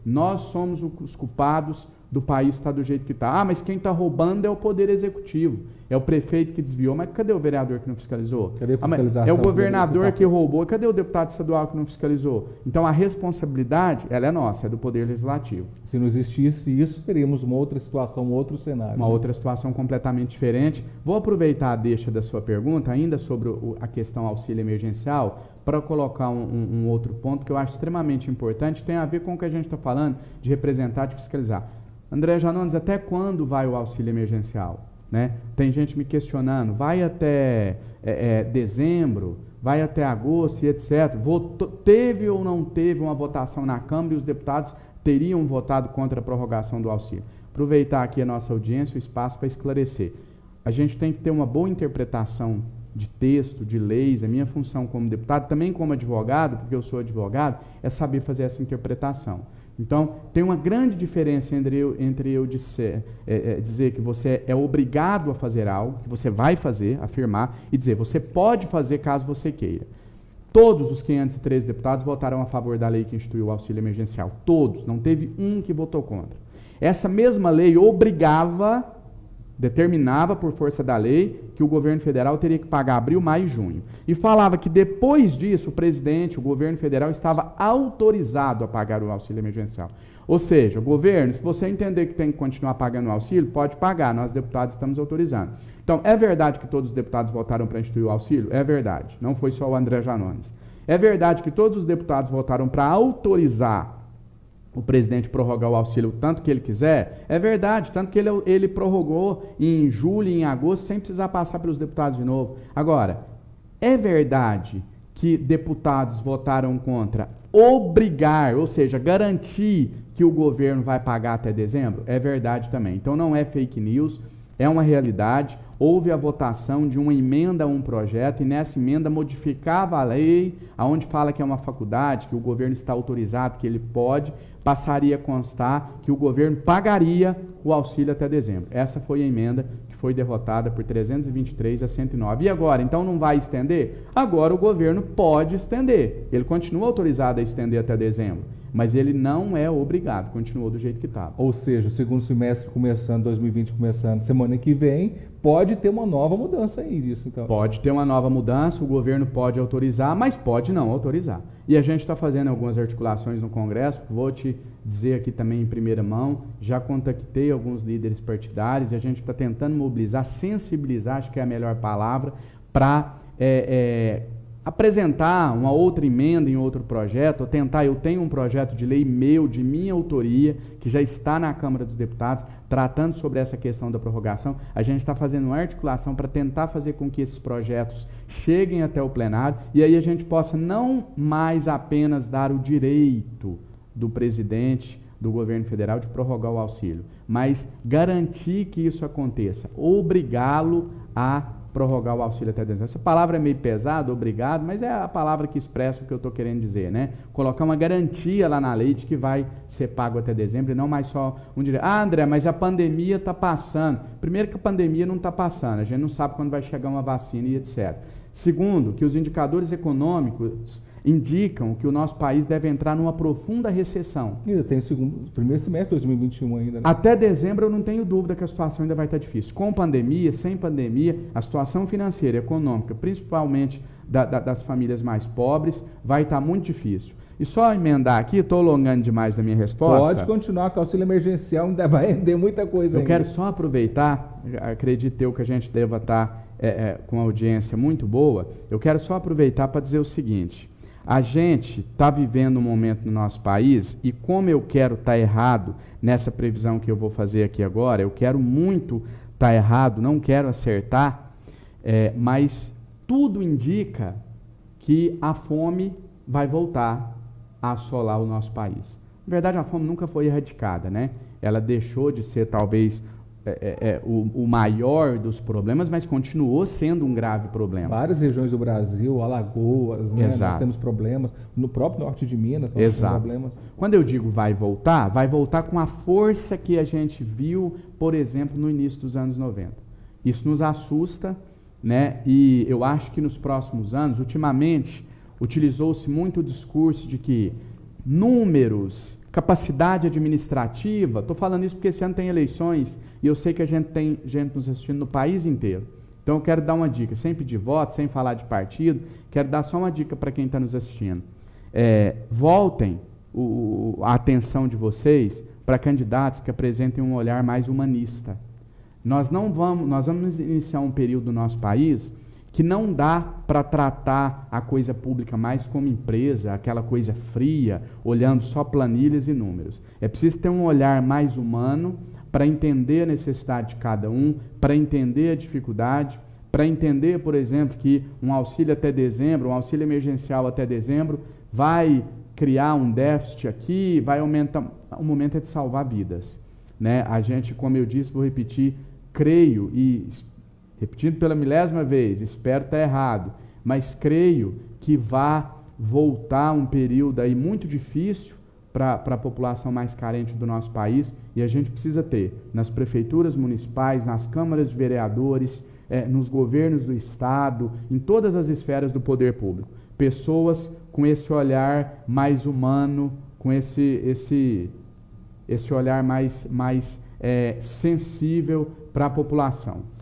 nós somos os culpados do país estar do jeito que está. Ah, mas quem está roubando é o Poder Executivo, é o prefeito que desviou, mas cadê o vereador que não fiscalizou? Cadê a fiscalização? É o governador que roubou, cadê o deputado estadual que não fiscalizou? Então a responsabilidade, ela é nossa, é do Poder Legislativo. Se não existisse isso, teríamos uma outra situação, um outro cenário. Uma outra situação completamente diferente. Vou aproveitar a deixa da sua pergunta, ainda sobre a questão auxílio emergencial, para colocar um outro ponto que eu acho extremamente importante, tem a ver com o que a gente está falando de representar, de fiscalizar. André Janones, até quando vai o auxílio emergencial? Né? Tem gente me questionando, vai até dezembro, vai até agosto e etc. Teve ou não teve uma votação na Câmara e os deputados teriam votado contra a prorrogação do auxílio? Aproveitar aqui a nossa audiência, o espaço para esclarecer. A gente tem que ter uma boa interpretação de texto, de leis. A minha função como deputado, também como advogado, porque eu sou advogado, é saber fazer essa interpretação. Então, tem uma grande diferença entre eu dizer que você é obrigado a fazer algo, que você vai fazer, afirmar, e dizer você pode fazer caso você queira. Todos os 513 deputados votaram a favor da lei que instituiu o auxílio emergencial. Todos, não teve um que votou contra. Essa mesma lei determinava por força da lei que o governo federal teria que pagar abril, maio e junho. E falava que depois disso o governo federal estava autorizado a pagar o auxílio emergencial. Ou seja, o governo, se você entender que tem que continuar pagando o auxílio, pode pagar, nós deputados estamos autorizando. Então, é verdade que todos os deputados votaram para instituir o auxílio? É verdade, não foi só o André Janones. É verdade que todos os deputados votaram para autorizar o presidente prorrogar o auxílio tanto que ele quiser? É verdade, tanto que ele prorrogou em julho e em agosto sem precisar passar pelos deputados de novo. Agora, é verdade que deputados votaram contra obrigar, ou seja, garantir que o governo vai pagar até dezembro? É verdade também. Então não é fake news, é uma realidade. Houve a votação de uma emenda a um projeto e nessa emenda modificava a lei, aonde fala que é uma faculdade, que o governo está autorizado, que ele pode, passaria a constar que o governo pagaria o auxílio até dezembro. Essa foi a emenda que foi derrotada por 323 a 109. E agora, então não vai estender? Agora o governo pode estender. Ele continua autorizado a estender até dezembro, mas ele não é obrigado, continuou do jeito que estava. Ou seja, o segundo semestre começando, 2020 começando, semana que vem, pode ter uma nova mudança aí disso, então. Pode ter uma nova mudança, o governo pode autorizar, mas pode não autorizar. E a gente está fazendo algumas articulações no Congresso, vou te dizer aqui também em primeira mão, já contactei alguns líderes partidários e a gente está tentando mobilizar, sensibilizar, acho que é a melhor palavra, para apresentar uma outra emenda em outro projeto, ou tentar, eu tenho um projeto de lei meu, de minha autoria, que já está na Câmara dos Deputados, tratando sobre essa questão da prorrogação. A gente está fazendo uma articulação para tentar fazer com que esses projetos cheguem até o plenário e aí a gente possa não mais apenas dar o direito do presidente do governo federal de prorrogar o auxílio, mas garantir que isso aconteça, obrigá-lo a prorrogar o auxílio até dezembro. Essa palavra é meio pesada, obrigado, mas é a palavra que expressa o que eu estou querendo dizer, né? Colocar uma garantia lá na lei de que vai ser pago até dezembro e não mais só um direito. Ah, André, mas a pandemia está passando. Primeiro que a pandemia não está passando, a gente não sabe quando vai chegar uma vacina e etc. Segundo, que os indicadores econômicos indicam que o nosso país deve entrar numa profunda recessão. E ainda tem o primeiro semestre de 2021 ainda, né? Até dezembro eu não tenho dúvida que a situação ainda vai estar difícil. Com pandemia, sem pandemia, a situação financeira e econômica, principalmente das famílias mais pobres, vai estar muito difícil. E só emendar aqui, estou alongando demais na minha resposta. Pode continuar, que o auxílio emergencial ainda vai render muita coisa. Eu quero só aproveitar, acredito eu que a gente deva estar com uma audiência muito boa, eu quero só aproveitar para dizer o seguinte: a gente está vivendo um momento no nosso país, e como eu quero estar errado nessa previsão que eu vou fazer aqui agora, eu quero muito estar errado, não quero acertar, mas tudo indica que a fome vai voltar a assolar o nosso país. Na verdade, a fome nunca foi erradicada, né? Ela deixou de ser talvez o maior dos problemas, mas continuou sendo um grave problema. Várias regiões do Brasil, Alagoas, né, nós temos problemas. No próprio norte de Minas nós temos problemas. Quando eu digo vai voltar com a força que a gente viu, por exemplo, no início dos anos 90. Isso nos assusta, né? E eu acho que nos próximos anos, ultimamente, utilizou-se muito o discurso de que números, capacidade administrativa. Estou falando isso porque esse ano tem eleições e eu sei que a gente tem gente nos assistindo no país inteiro. Então eu quero dar uma dica, sem pedir voto, sem falar de partido, quero dar só uma dica para quem está nos assistindo. Voltem a atenção de vocês para candidatos que apresentem um olhar mais humanista. Nós vamos iniciar um período do nosso país que não dá para tratar a coisa pública mais como empresa, aquela coisa fria, olhando só planilhas e números. É preciso ter um olhar mais humano para entender a necessidade de cada um, para entender a dificuldade, para entender, por exemplo, que um auxílio até dezembro, um auxílio emergencial até dezembro, vai criar um déficit aqui, vai aumentar. O momento é de salvar vidas, né? A gente, como eu disse, vou repetir, creio e repetindo pela milésima vez, espero estar errado, mas creio que vai voltar um período aí muito difícil para a população mais carente do nosso país, e a gente precisa ter nas prefeituras municipais, nas câmaras de vereadores, nos governos do estado, em todas as esferas do poder público, pessoas com esse olhar mais humano, com esse olhar mais sensível para a população.